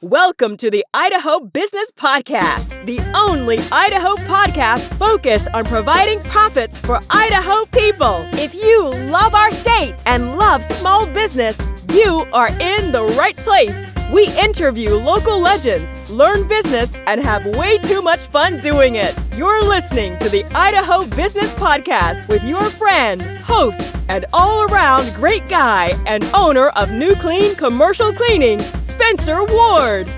Welcome to the Idaho Business Podcast, the only Idaho podcast focused on providing profits for Idaho people. If you love our state and love small business, you are in the right place. We interview local legends, learn business, and have way too much fun doing it. You're listening to the Idaho Business Podcast with your friend, host, and all-around great guy and owner of New Clean Commercial Cleaning, Spencer Ward.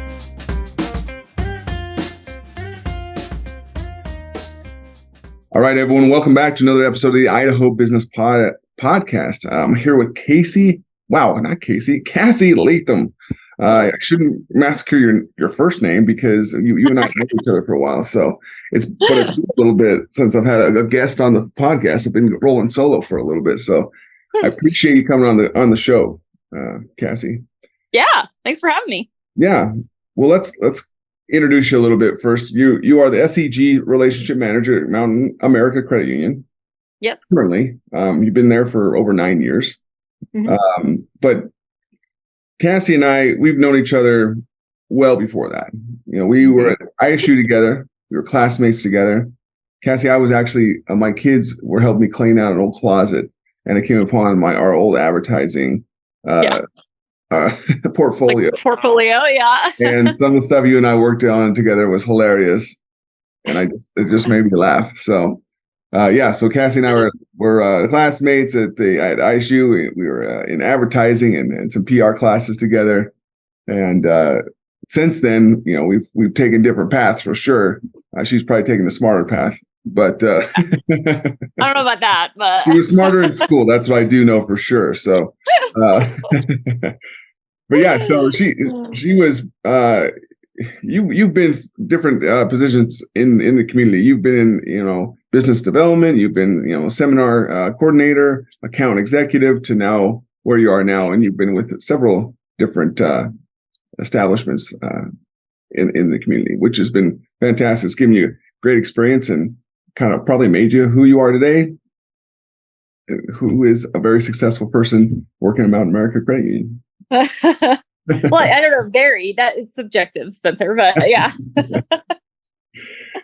All right, everyone. Welcome back to another episode of the Idaho Business Podcast. I'm here with Cassey Leatham. I shouldn't massacre your first name because you and I know each other for a while. So it's a little bit since I've had a guest on the podcast. I've been rolling solo for a little bit. So I appreciate you coming on the show, Cassey. Yeah, thanks for having me. Yeah. Well, let's introduce you a little bit first. You are the SEG Relationship Manager at Mountain America Credit Union. Yes. Currently. You've been there for over 9 years. Mm-hmm. But Cassey and I, we've known each other well before that. You know, we were at ISU together. We were classmates together. Cassey, I was actually, my kids were helping me clean out an old closet, and I came upon our old advertising portfolio. Portfolio, yeah. And some of the stuff you and I worked on together was hilarious, and it just made me laugh. So, so Cassey and I were classmates at ISU. We were in advertising and some PR classes together. And since then, you know, we've taken different paths for sure. She's probably taken the smarter path, but I don't know about that. But she was smarter in school. That's what I do know for sure. So, but yeah, so she was. You've been different positions in the community. You've been in, business development. You've been, seminar coordinator, account executive, to now where you are now, and you've been with several different establishments in the community, which has been fantastic. It's given you great experience and kind of probably made you who you are today, who is a very successful person working at Mountain America Credit Union. Well, I don't know. It's subjective, Spencer, but yeah.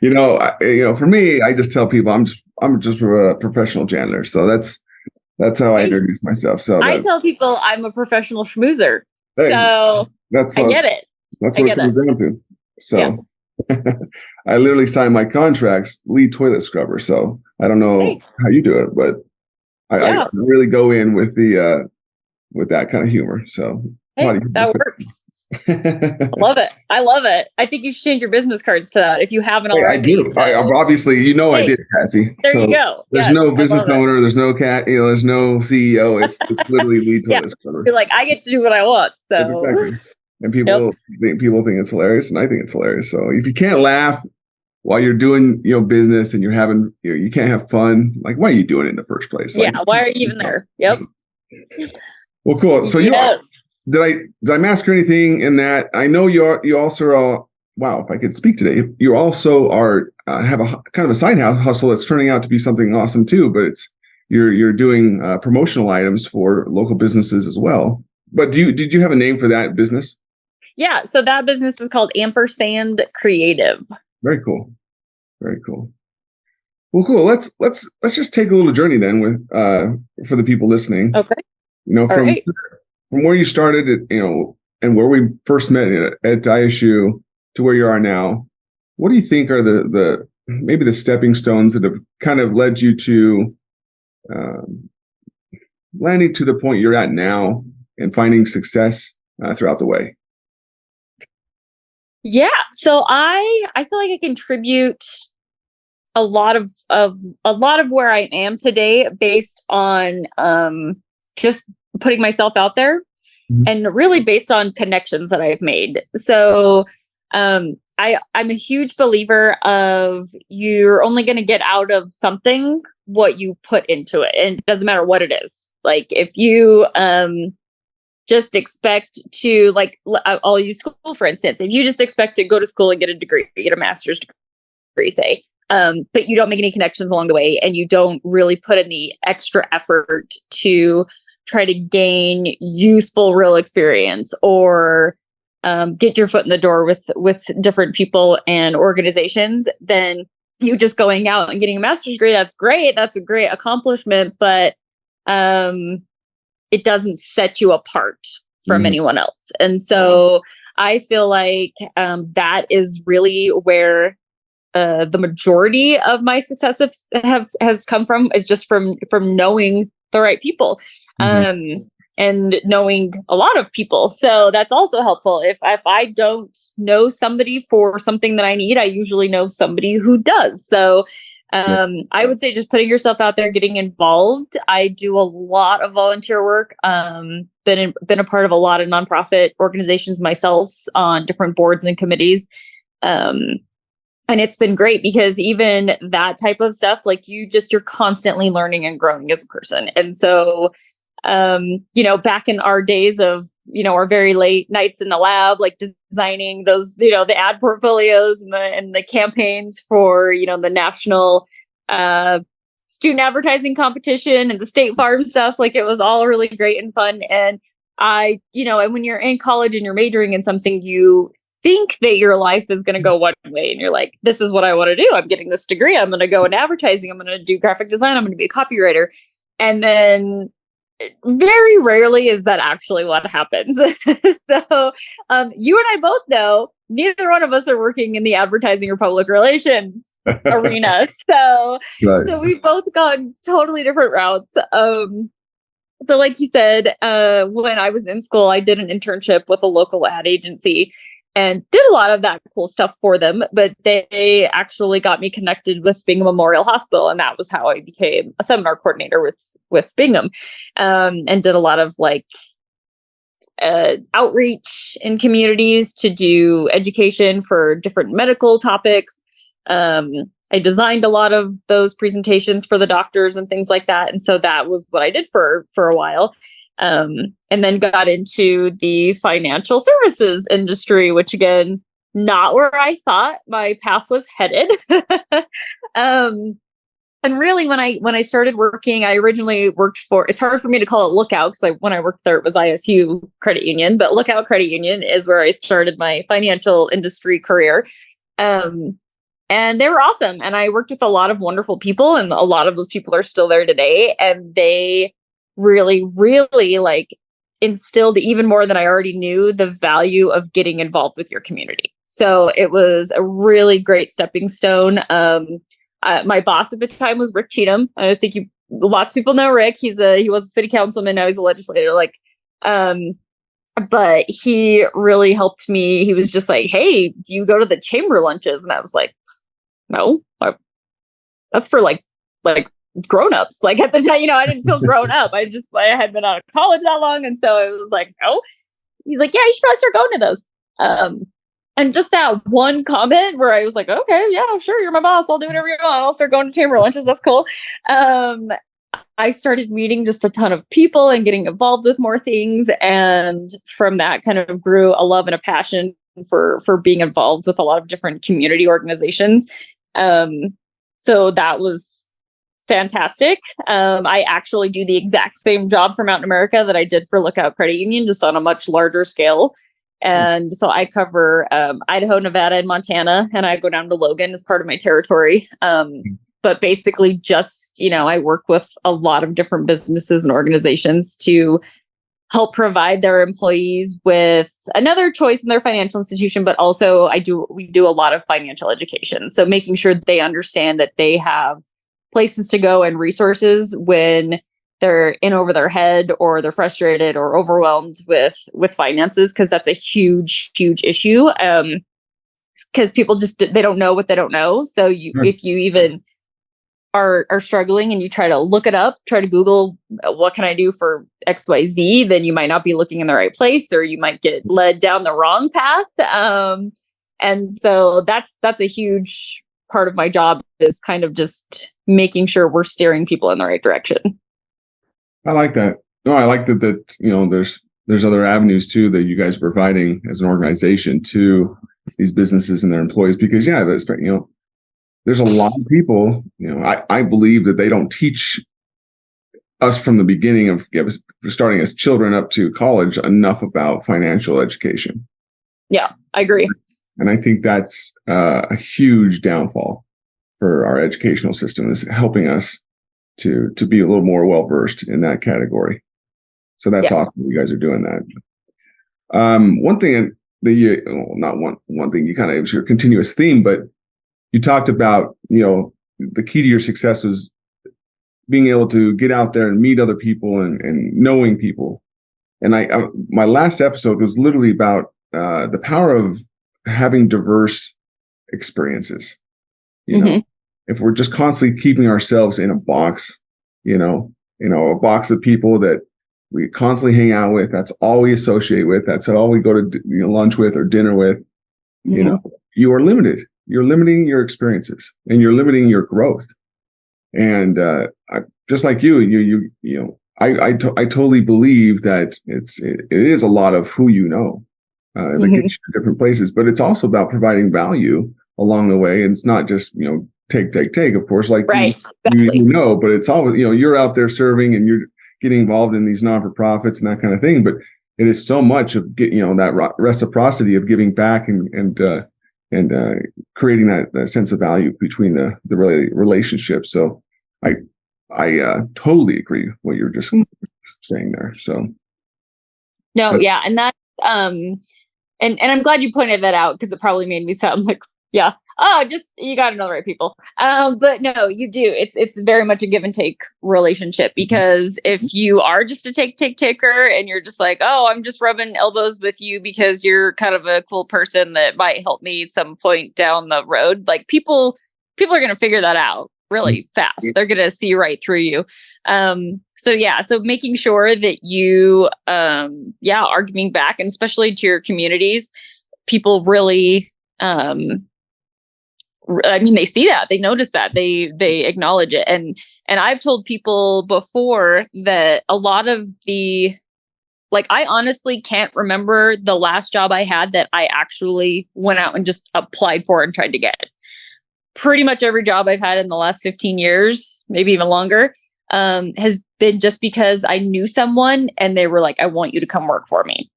For me, I just tell people I'm just a professional janitor. So that's how I introduce myself. So I tell people I'm a professional schmoozer. So I get it. That's what it comes down to. So I literally sign my contracts, lead toilet scrubber. So I don't know how you do it, but I really go in with with that kind of humor. So that works. I love it. I think you should change your business cards to that if you haven't already. I do. So. Obviously, I did, Cassey. There you go. There's no business owner. There's no there's no CEO. It's literally lead toilet scrubber. You're like, I get to do what I want. So. Exactly. And people think it's hilarious, and I think it's hilarious. So if you can't laugh while you're doing business and you're having you can't have fun, like, why are you doing it in the first place? Like, why are you even there? Yep. Well, cool. So did I mask anything in that? I know you also are. Wow, if I could speak today, you also are have a kind of a side hustle that's turning out to be something awesome too. But you're doing promotional items for local businesses as well. But did you have a name for that business? Yeah, so that business is called Ampersand Creative. Very cool. Very cool. Well, cool. Let's just take a little journey then with for the people listening. Okay. From where you started, and where we first met at ISU to where you are now. What do you think are the maybe the stepping stones that have kind of led you to landing to the point you're at now and finding success throughout the way? Yeah. So I feel like I contribute a lot of where I am today based on just putting myself out there, and really based on connections that I've made. So I'm a huge believer of you're only going to get out of something what you put into it, and it doesn't matter what it is. Like if you just expect to, like, I'll use school for instance. If you just expect to go to school and get a degree, get a master's degree, say, but you don't make any connections along the way, and you don't really put in the extra effort to try to gain useful real experience or get your foot in the door with different people and organizations, then you just going out and getting a master's degree, that's great. That's a great accomplishment, but it doesn't set you apart from anyone else. And so I feel like that is really where the majority of my success has come from, is just from knowing the right people. And knowing a lot of people. So that's also helpful. If I don't know somebody for something that I need, I usually know somebody who does. So I would say just putting yourself out there, getting involved. I do a lot of volunteer work. Been a part of a lot of nonprofit organizations myself on different boards and committees. And it's been great because even that type of stuff, like you're constantly learning and growing as a person. And so back in our days of, our very late nights in the lab, like designing those, the ad portfolios and the campaigns for, the national, student advertising competition and the State Farm stuff, like it was all really great and fun. And and when you're in college and you're majoring in something, you think that your life is going to go one way and you're like, this is what I want to do. I'm getting this degree. I'm going to go into advertising. I'm going to do graphic design. I'm going to be a copywriter. And then very rarely is that actually what happens. So you and I both know neither one of us are working in the advertising or public relations arena. So we've both gone totally different routes. So like you said, when I was in school, I did an internship with a local ad agency and did a lot of that cool stuff for them. But they actually got me connected with Bingham Memorial Hospital. And that was how I became a seminar coordinator with Bingham, and did a lot of outreach in communities to do education for different medical topics. I designed a lot of those presentations for the doctors and things like that. And so that was what I did for a while. And then got into the financial services industry, which again, not where I thought my path was headed. And really when I started working, I originally worked for, it's hard for me to call it Lookout because when I worked there, it was ISU Credit Union, but Lookout Credit Union is where I started my financial industry career. And they were awesome. And I worked with a lot of wonderful people, and a lot of those people are still there today. And they really, really instilled even more than I already knew, the value of getting involved with your community. So it was a really great stepping stone. My boss at the time was Rick Cheatham. I think lots of people know Rick. He was a city councilman. Now he's a legislator. But he really helped me. He was just like, "Hey, do you go to the chamber lunches?" And I was like, "No, that's for like grown-ups." Like at the time, I didn't feel grown up. I had been out of college that long. And so it was like, no. He's like, "Yeah, you should probably start going to those." And just that one comment where I was like, "Okay, yeah, sure. You're my boss. I'll do whatever you want. I'll start going to chamber lunches. That's cool." I started meeting just a ton of people and getting involved with more things. And from that kind of grew a love and a passion for being involved with a lot of different community organizations. So that was fantastic. I actually do the exact same job for Mountain America that I did for Lookout Credit Union, just on a much larger scale. And so I cover Idaho, Nevada, and Montana, and I go down to Logan as part of my territory. But basically just, I work with a lot of different businesses and organizations to help provide their employees with another choice in their financial institution, but also we do a lot of financial education. So making sure that they understand that they have places to go and resources when they're in over their head or they're frustrated or overwhelmed with finances, because that's a huge, huge issue. Because people they don't know what they don't know. So if you even are struggling and you try to look it up, try to Google, what can I do for XYZ, then you might not be looking in the right place, or you might get led down the wrong path. And so that's a huge part of my job, is kind of just making sure we're steering people in the right direction. I like that. No, I like that there's other avenues too that you guys are providing as an organization to these businesses and their employees, because there's a lot of people, I believe that they don't teach us from the beginning of starting as children up to college enough about financial education. Yeah, I agree. And I think that's a huge downfall for our educational system, is helping us to be a little more well versed in that category. So that's awesome. You guys are doing that. One thing that you, well, not one thing, you kind of, it was your continuous theme, but you talked about, the key to your success was being able to get out there and meet other people and knowing people. And my last episode was literally about the power of having diverse experiences. If we're just constantly keeping ourselves in a box, a box of people that we constantly hang out with, that's all we associate with, that's all we go to lunch with or dinner with, you are limited. You're limiting your experiences and you're limiting your growth. And just like I totally believe that it is a lot of who you know that gets you to different places, but it's also about providing value along the way. And it's not just take, of course, like right, exactly. But it's always you're out there serving and you're getting involved in these non-for-profits and that kind of thing. But it is so much of that reciprocity of giving back and creating that sense of value between the relationships. So I totally agree with what you're just saying there. So yeah, and that and I'm glad you pointed that out, because it probably made me sound like, just you got to know the right people. But no, you do. It's very much a give and take relationship, because if you are just a taker and you're just like, oh, I'm just rubbing elbows with you because you're kind of a cool person that might help me some point down the road, like people are going to figure that out really fast. They're going to see right through you. So making sure that you are giving back, and especially to your communities, people really they see that, they notice that, they acknowledge it. And I've told people before that a lot of I honestly can't remember the last job I had that I actually went out and just applied for and tried to get. Pretty much every job I've had in the last 15 years, maybe even longer, has been just because I knew someone and they were like, I want you to come work for me.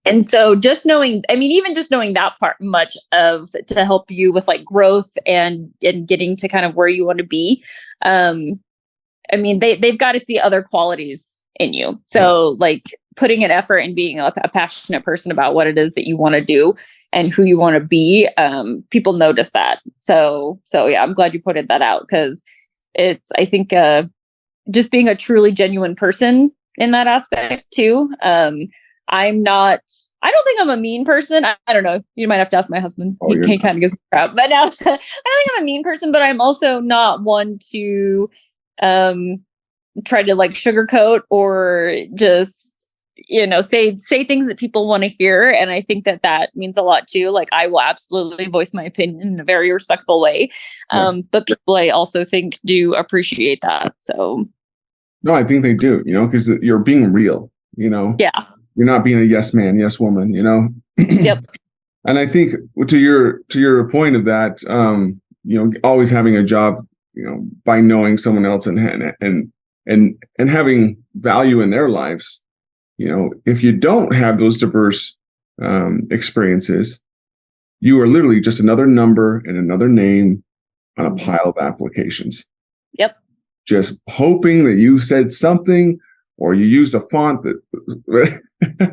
And so just knowing, even just knowing that part much to help you with like growth and getting to kind of where you want to be. They've got to see other qualities in you. So like putting an effort and being a passionate person about what it is that you want to do and who you want to be. People notice that. So yeah, I'm glad you pointed that out, because I think just being a truly genuine person in that aspect too. I don't think I'm a mean person. I don't know. You might have to ask my husband. He kind of gives me crap. But no, I don't think I'm a mean person, but I'm also not one to try to like sugarcoat or just, say things that people want to hear. And I think that means a lot too. Like I will absolutely voice my opinion in a very respectful way. But people I also think do appreciate that. So. No, I think they do, because you're being real, Yeah. You're not being a yes man, yes woman, Yep. And I think to your point of that, always having a job, by knowing someone else and having value in their lives, if you don't have those diverse experiences, you are literally just another number and another name on a pile of applications. Yep. Just hoping that you said something or you used a font that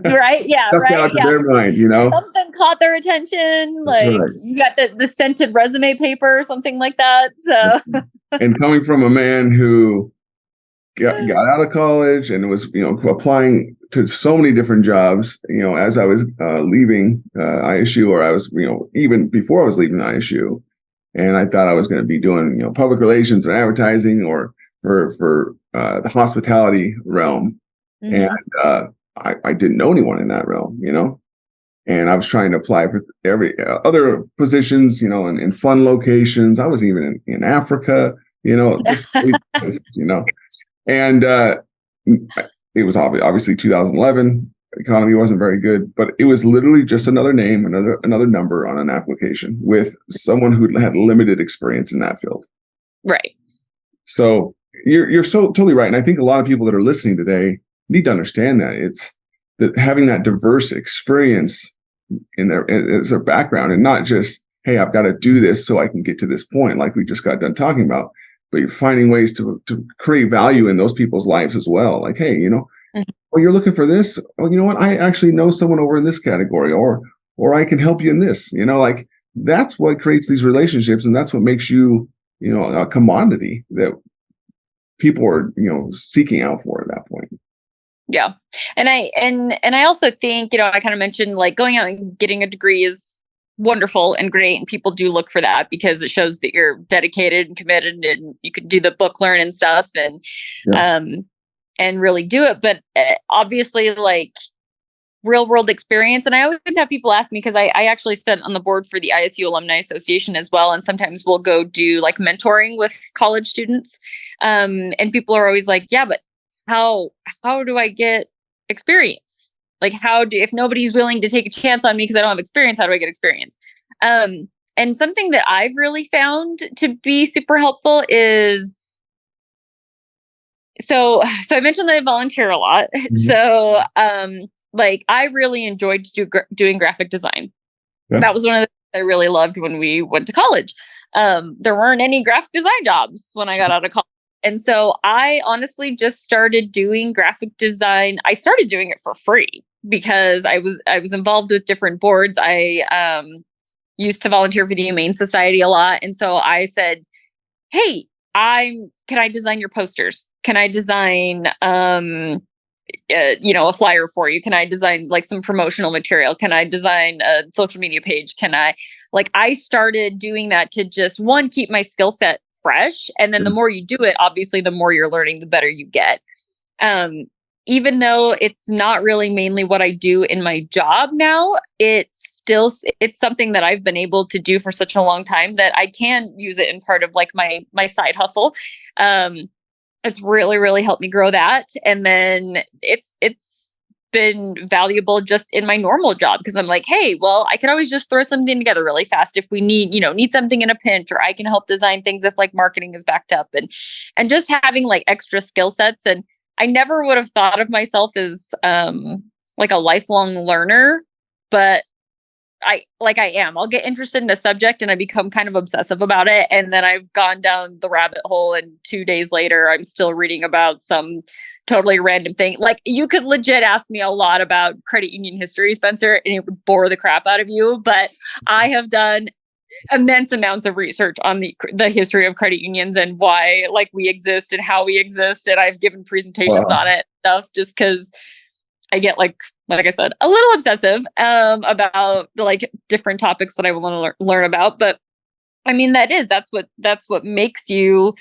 right. Yeah. stuck out to their mind, something caught their attention. Like you got the scented resume paper or something like that. So, and coming from a man who got out of college and was, applying to so many different jobs, as I was leaving ISU, or I was, even before I was leaving ISU, and I thought I was going to be doing, public relations and advertising or for the hospitality realm. And I didn't know anyone in that realm, and I was trying to apply for every other positions, in fun locations. I was even in Africa, and it was obviously 2011. The economy wasn't very good, but it was literally just another name, another number on an application with someone who had limited experience in that field. Right. So you're so totally right. And I think a lot of people that are listening today need to understand that it's that having that diverse experience in their as their background, and not just, hey, I've got to do this so I can get to this point, like we just got done talking about. But you're finding ways to create value in those people's lives as well. Like, hey, well, you're looking for this. Well, you know what? I actually know someone over in this category, or I can help you in this. Like that's what creates these relationships, and that's what makes you, a commodity that people are, seeking out for at that point. Yeah. And I also think, I kind of mentioned like going out and getting a degree is wonderful and great. And people do look for that because it shows that you're dedicated and committed, and you can do the book learn and stuff and really do it. But obviously like real world experience. And I always have people ask me, because I actually sit on the board for the ISU Alumni Association as well. And sometimes we'll go do like mentoring with college students. And people are always like, yeah, but how do I get experience? Like, if nobody's willing to take a chance on me because I don't have experience, how do I get experience? And something that I've really found to be super helpful is, so I mentioned that I volunteer a lot. Mm-hmm. So, like I really enjoyed doing graphic design. Yeah. That was one of the things I really loved when we went to college. There weren't any graphic design jobs when I got out of college. And so I honestly just started doing graphic design. I started doing it for free because I was involved with different boards. I used to volunteer for the Humane Society a lot. And so I said, hey, can I design your posters? Can I design, a flyer for you? Can I design like some promotional material? Can I design a social media page? I started doing that to just keep my skill set fresh. And then the more you do it, obviously, the more you're learning, the better you get. Even though it's not really mainly what I do in my job now, it's something that I've been able to do for such a long time that I can use it in part of like my side hustle. It's really, really helped me grow that. And then it's been valuable just in my normal job, because I'm like, hey, well, I can always just throw something together really fast if we need something in a pinch, or I can help design things if like marketing is backed up, and just having like extra skill sets. And I never would have thought of myself as like a lifelong learner, but I am. I'll get interested in a subject and I become kind of obsessive about it. And then I've gone down the rabbit hole, and 2 days later, I'm still reading about some totally random thing. Like you could legit ask me a lot about credit union history, Spencer, and it would bore the crap out of you. But I have done immense amounts of research on the history of credit unions and why like we exist and how we exist. And I've given presentations on it stuff just because I get like I said, a little obsessive about like different topics that I want to learn about. But I mean, that's what makes you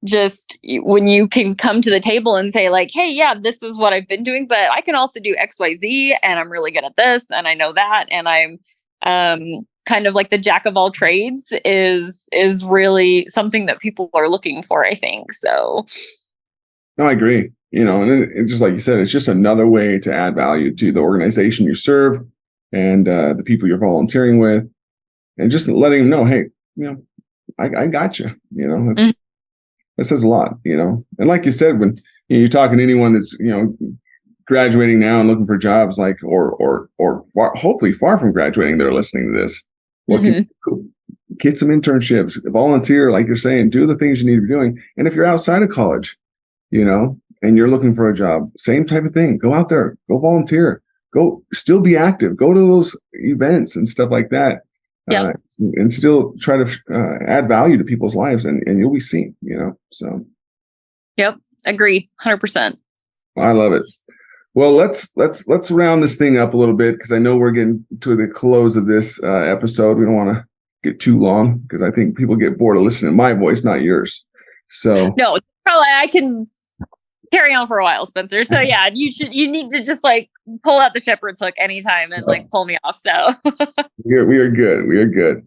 just, when you can come to the table and say like, hey, yeah, this is what I've been doing, but I can also do XYZ, and I'm really good at this, and I know that, and I'm kind of like the jack of all trades is really something that people are looking for, I think. So no, I agree. And it just like you said, it's just another way to add value to the organization you serve and the people you're volunteering with, and just letting them know, hey, I got you. That says a lot. And like you said, when you're talking to anyone that's graduating now and looking for jobs, like or hopefully far from graduating, they're listening to this. Well, get some internships, volunteer, like you're saying, do the things you need to be doing. And if you're outside of college, and you're looking for a job, same type of thing. Go out there, go volunteer, go still be active, go to those events and stuff like that. Yep. And still try to add value to people's lives, and you'll be seen, so. Yep. Agree. 100%. I love it. Well, let's round this thing up a little bit, because I know we're getting to the close of this episode. We don't want to get too long, because I think people get bored of listening to my voice, not yours. So no, probably I can carry on for a while, Spencer. So yeah, you need to just like pull out the shepherd's hook anytime and like pull me off. So we are good. We are good.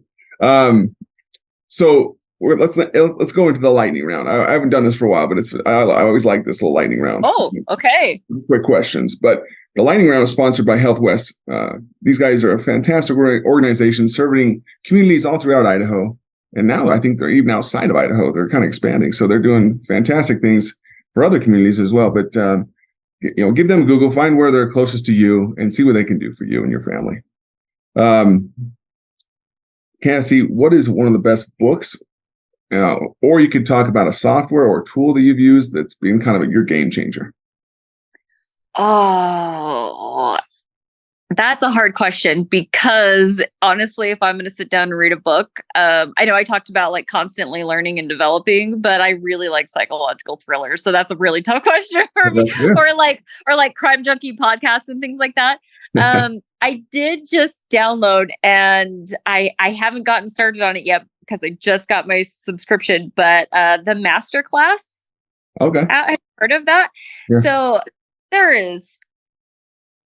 So let's go into the lightning round. I haven't done this for a while, but I always like this little lightning round. Oh, okay. Quick questions, but the lightning round is sponsored by Health West. These guys are a fantastic organization serving communities all throughout Idaho, and now I think they're even outside of Idaho. They're kind of expanding, so they're doing fantastic things for other communities as well. But give them a Google, find where they're closest to you, and see what they can do for you and your family. Cassey, what is one of the best books? Or you could talk about a software or tool that you've used that's been kind of your game changer. Oh, that's a hard question because honestly, if I'm going to sit down and read a book, I know I talked about like constantly learning and developing, but I really like psychological thrillers. So that's a really tough question for me. Or like crime junkie podcasts and things like that. I did just download and I haven't gotten started on it yet because I just got my subscription, but the Masterclass. Okay. I've heard of that. Yeah. So there is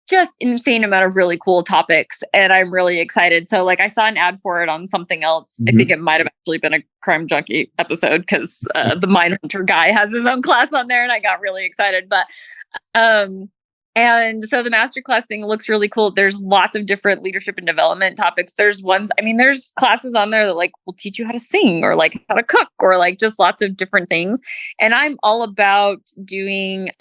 just insane amount of really cool topics and I'm really excited. So like I saw an ad for it on something else. I think it might have actually been a crime junkie episode because the Mindhunter guy has his own class on there and I got really excited. But and so the masterclass thing looks really cool. There's lots of different leadership and development topics. There's classes on there that like will teach you how to sing or like how to cook or like just lots of different things. And I'm all about doing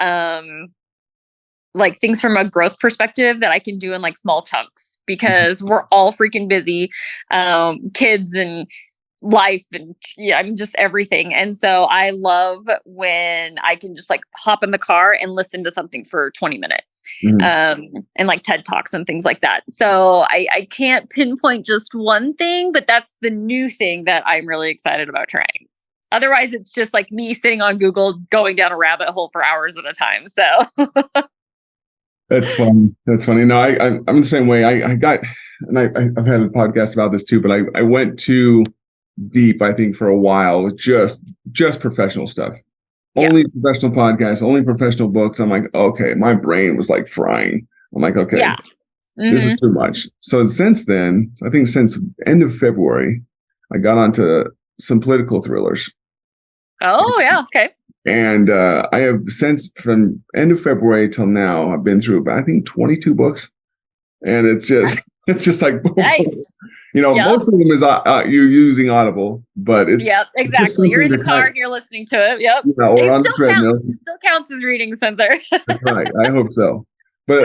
like things from a growth perspective that I can do in like small chunks because we're all freaking busy, kids and life and I'm just everything. And so I love when I can just like hop in the car and listen to something for 20 minutes and like TED Talks and things like that. So I can't pinpoint just one thing, but that's the new thing that I'm really excited about trying. Otherwise, it's just like me sitting on Google, going down a rabbit hole for hours at a time. So That's funny. No, I'm the same way. I've had a podcast about this too, but I went too deep, I think, for a while with just professional stuff. Only professional podcasts, only professional books. I'm like, okay, my brain was like frying. I'm like, okay, this is too much. So since then, I think since end of February, I got onto some political thrillers. Oh, yeah. Okay. And I have since from end of February till now, I've been through about, I think 22 books, and it's just like nice. Most of them is you using Audible, but it's exactly. You're in the car and you're listening to it. Yep. Or on the treadmill. It still counts as reading, Spencer. That's right. I hope so. But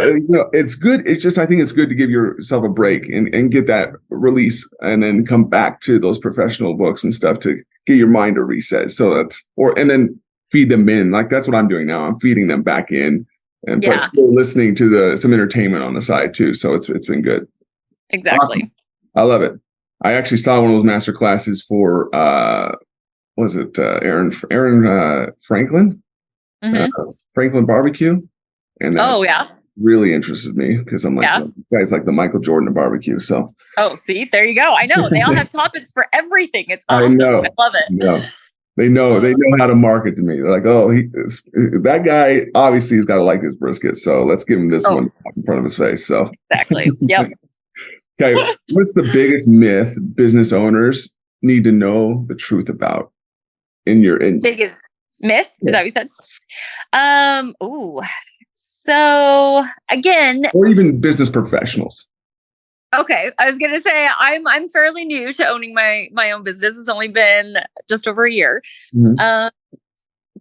it's good. It's just I think it's good to give yourself a break and get that release, and then come back to those professional books and stuff to get your mind a reset. So and then feed them in. Like that's what I'm doing now. I'm feeding them back in, but still listening to some entertainment on the side too. So it's been good. Exactly. Awesome. I love it. I actually saw one of those master classes for Aaron Franklin, Franklin Barbecue, and that really interested me because I'm like, guys like the Michael Jordan of barbecue. So see, there you go. I know they all have topics for everything. It's awesome. I love it. No. They know how to market to me. They're like, that guy obviously has got to like his brisket, so let's give him this one in front of his face. So exactly. Yep. Okay, what's the biggest myth business owners need to know the truth about biggest myth? Is that what you said? So again, or even business professionals. Okay, I was gonna say I'm fairly new to owning my own business. It's only been just over a year.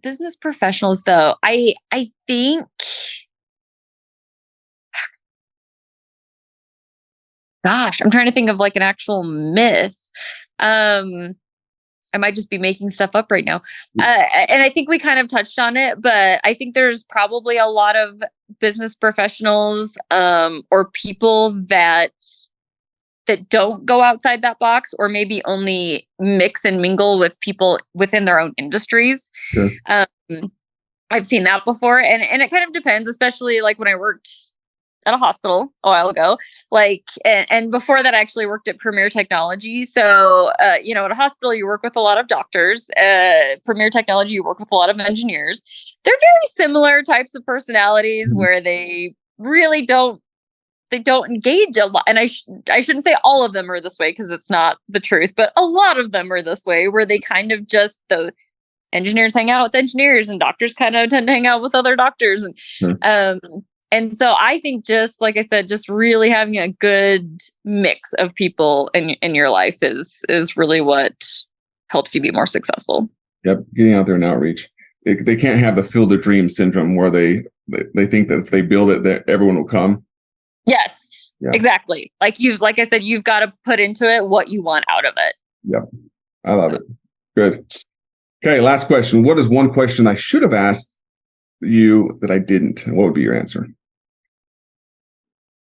Business professionals, though, I think. Gosh, I'm trying to think of like an actual myth. I might just be making stuff up right now. And I think we kind of touched on it, but I think there's probably a lot of business professionals or people that don't go outside that box, or maybe only mix and mingle with people within their own industries. Sure. I've seen that before. And it kind of depends, especially like when I worked at a hospital a while ago, and before that I actually worked at Premier Technology. So, at a hospital, you work with a lot of doctors. Premier Technology, you work with a lot of engineers. They're very similar types of personalities where they really don't engage a lot. And I shouldn't say all of them are this way because it's not the truth, but a lot of them are this way where they kind of the engineers hang out with engineers and doctors kind of tend to hang out with other doctors. And so I think, just like I said, just really having a good mix of people in your life is really what helps you be more successful. Yep. Getting out there and outreach. They can't have the field of dreams syndrome where they think that if they build it, that everyone will come. Yes. Yeah. Exactly. Like I said, you've got to put into it what you want out of it. Yep. I love it. Good. Okay. Last question. What is one question I should have asked you that I didn't? What would be your answer?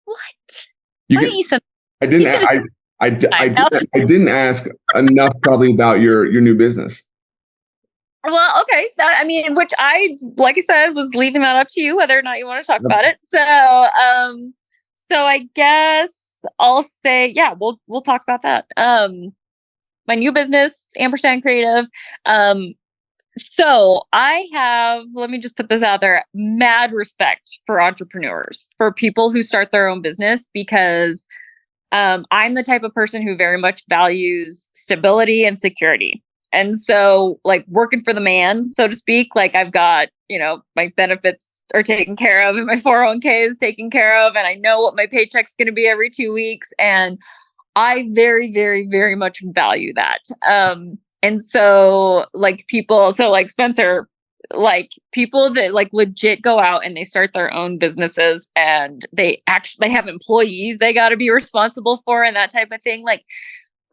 What? You Why can, didn't you send? I didn't, You should have. I didn't ask enough probably about your new business. Well, okay. I mean, which like I said, was leaving that up to you whether or not you want to talk about it. So I guess I'll say, yeah, we'll talk about that. My new business, Ampersand Creative. So let me just put this out there, mad respect for entrepreneurs, for people who start their own business, because I'm the type of person who very much values stability and security. And so, like, working for the man, so to speak, like, I've got, my benefits are taken care of and my 401k is taken care of. And I know what my paycheck's going to be every 2 weeks. And I very, very, very much value that. And so, like, Spencer, like, people that like legit go out and they start their own businesses and they have employees they got to be responsible for and that type of thing. Like,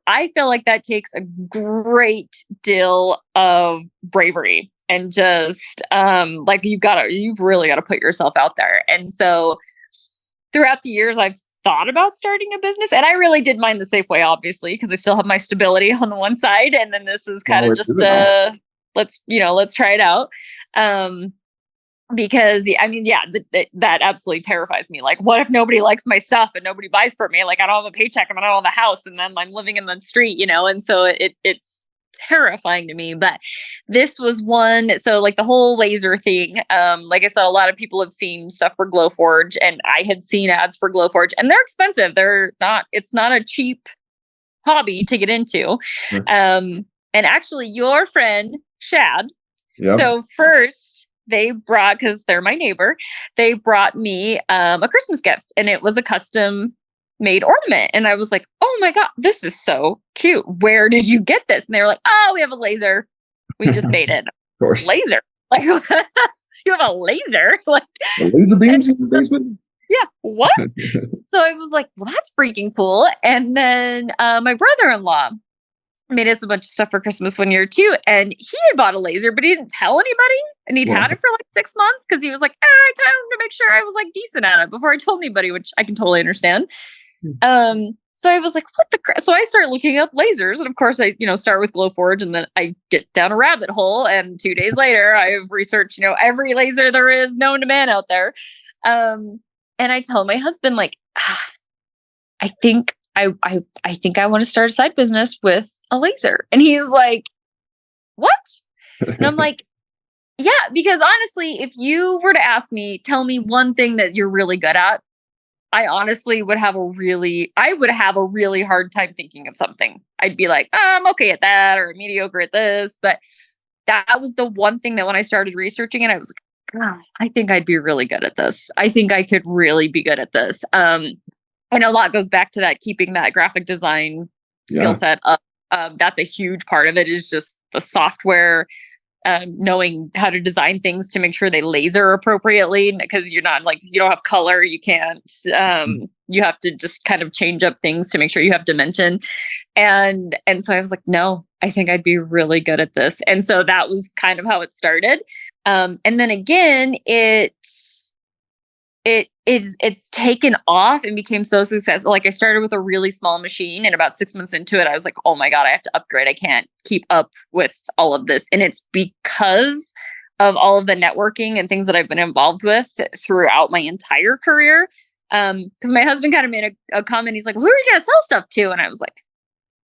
I feel like that takes a great deal of bravery and just like, you've really got to put yourself out there. And so throughout the years, I've thought about starting a business, and I really did mind the Safeway, obviously, because I still have my stability on the one side. And then this is kind of just let's try it out. Because I mean, yeah, that absolutely terrifies me. Like, what if nobody likes my stuff and nobody buys for me? Like, I don't have a paycheck and I don't have a house, and then I'm living in the street, And so it's terrifying to me. But this was one. So, like, the whole laser thing. Like I said, a lot of people have seen stuff for Glowforge, and I had seen ads for Glowforge, and they're expensive. It's not a cheap hobby to get into. And actually, your friend Shad. Yep. So first, because they're my neighbor, they brought me a Christmas gift, and it was a custom made ornament. And I was like, oh my God, this is so cute. Where did you get this? And they were like, oh, we have a laser. We just made it. Of course. Laser. Like, you have a laser? Like, the laser beams in the basement? Yeah. What? So I was like, well, that's freaking cool. And then my brother-in-law made us a bunch of stuff for Christmas one year too. And he had bought a laser, but he didn't tell anybody. And he'd had it for like 6 months because he was like, I kind of to make sure I was like decent at it before I told anybody, which I can totally understand. So I was like, what the crap? So I started looking up lasers. And of course I, start with Glowforge, and then I get down a rabbit hole. And 2 days later, I've researched, every laser there is known to man out there. And I tell my husband, like, I think I want to start a side business with a laser. And he's like, what? And I'm like, yeah, because honestly, if you were to ask me, tell me one thing that you're really good at, I honestly would have a really hard time thinking of something. I'd be like, I'm okay at that, or mediocre at this. But that was the one thing that when I started researching it, I was like, God, I think I'd be really good at this. I think I could really be good at this. And a lot goes back to that, keeping that graphic design skill set up. That's a huge part of it, is just the software, knowing how to design things to make sure they laser appropriately, because you're not like, you don't have color. You can't, you have to just kind of change up things to make sure you have dimension. And so I was like, no, I think I'd be really good at this. And so that was kind of how it started. And then again, it's taken off and became so successful. Like, I started with a really small machine, and about 6 months into it, I was like, oh my God, I have to upgrade. I can't keep up with all of this. And it's because of all of the networking and things that I've been involved with throughout my entire career. Because my husband kind of made a comment. He's like, who are you going to sell stuff to? And I was like,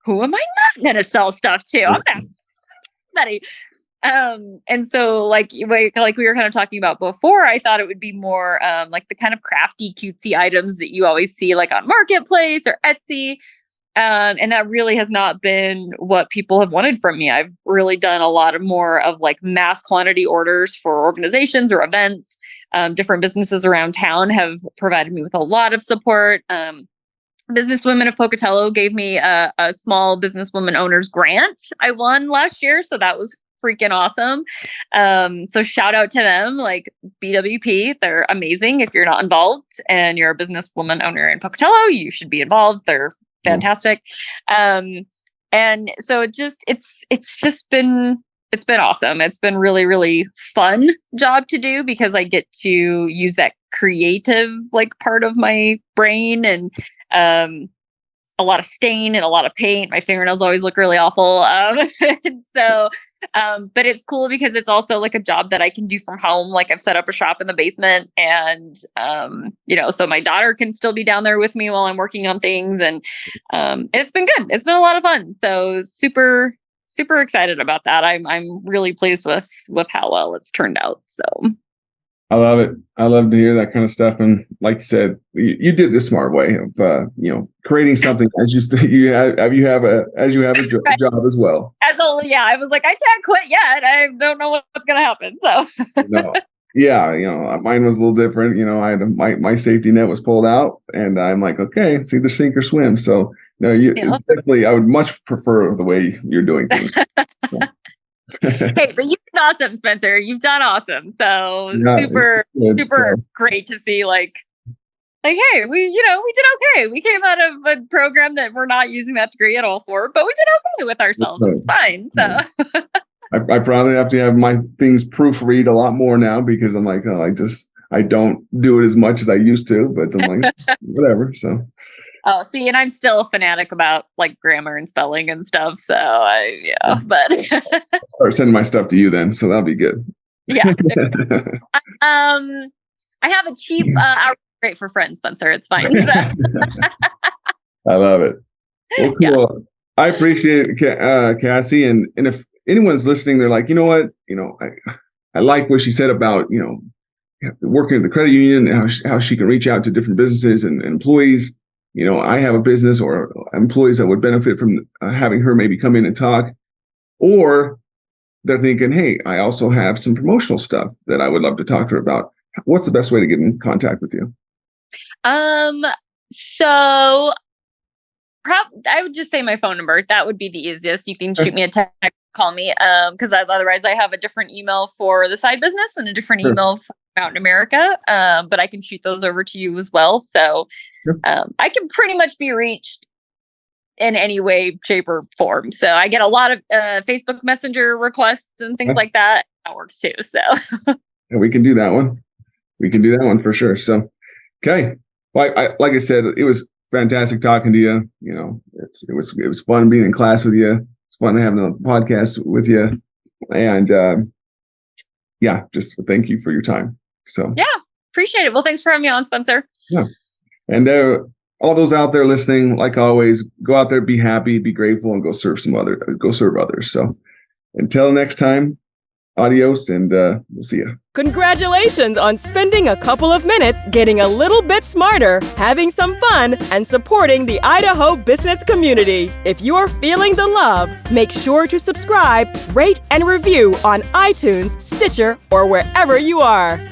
who am I not going to sell stuff to? I'm going to sell somebody. And so like we were kind of talking about before, I thought it would be more like the kind of crafty, cutesy items that you always see like on Marketplace or Etsy. And that really has not been what people have wanted from me. I've really done a lot of more of like mass quantity orders for organizations or events. Different businesses around town have provided me with a lot of support. Businesswomen of Pocatello gave me a small businesswoman owners grant I won last year. So that was freaking awesome. So shout out to them, like BWP. They're amazing. If you're not involved and you're a businesswoman owner in Pocatello, you should be involved. They're fantastic. And so it's just been awesome. It's been really, really fun job to do because I get to use that creative like part of my brain and a lot of stain and a lot of paint. My fingernails always look really awful. But it's cool because it's also like a job that I can do from home. Like I've set up a shop in the basement and, so my daughter can still be down there with me while I'm working on things. And it's been good. It's been a lot of fun. So super, super excited about that. I'm really pleased with how well it's turned out. So I love it. I love to hear that kind of stuff. And like you said, you did the smart way of, creating something as you have a job as well. I was like, I can't quit yet. I don't know what's going to happen. So no. Yeah. Mine was a little different. I had my safety net was pulled out and I'm like, okay, it's either sink or swim. So definitely, I would much prefer the way you're doing things. So. Hey, but you've done awesome, Spencer. You've done awesome. So super great to see like, hey, we did okay. We came out of a program that we're not using that degree at all for, but we did okay with ourselves. It's fine. So I probably have to have my things proofread a lot more now because I'm like, I don't do it as much as I used to, but I'm like, whatever. So. Oh, see, and I'm still a fanatic about like grammar and spelling and stuff. So but start sending my stuff to you then. So that'll be good. Yeah. I have a cheap hourly rate for friends, Spencer. It's fine. So. I love it. Well, cool. Yeah. I appreciate it, Cassey. And if anyone's listening, they're like, you know what, I like what she said about, working at the credit union and how she can reach out to different businesses and employees. I have a business or employees that would benefit from having her maybe come in and talk, or they're thinking, hey, I also have some promotional stuff that I would love to talk to her about. What's the best way to get in contact with you? So I would just say my phone number. That would be the easiest. You can shoot me a text, call me, because otherwise I have a different email for the side business and a different email for out in America. But I can shoot those over to you as well. So I can pretty much be reached in any way, shape, or form. So I get a lot of Facebook Messenger requests and things like that. That works too. So we can do that one. We can do that one for sure. So, okay. Like I said, it was fantastic talking to you. It was fun being in class with you. It's fun having a podcast with you. And just thank you for your time. So appreciate it. Well, thanks for having me on, Spencer. Yeah. And all those out there listening, like always, go out there, be happy, be grateful, and go serve others. So until next time, adios, and we'll see you. Congratulations on spending a couple of minutes getting a little bit smarter, having some fun, and supporting the Idaho business community. If you're feeling the love, make sure to subscribe, rate, and review on iTunes, Stitcher, or wherever you are.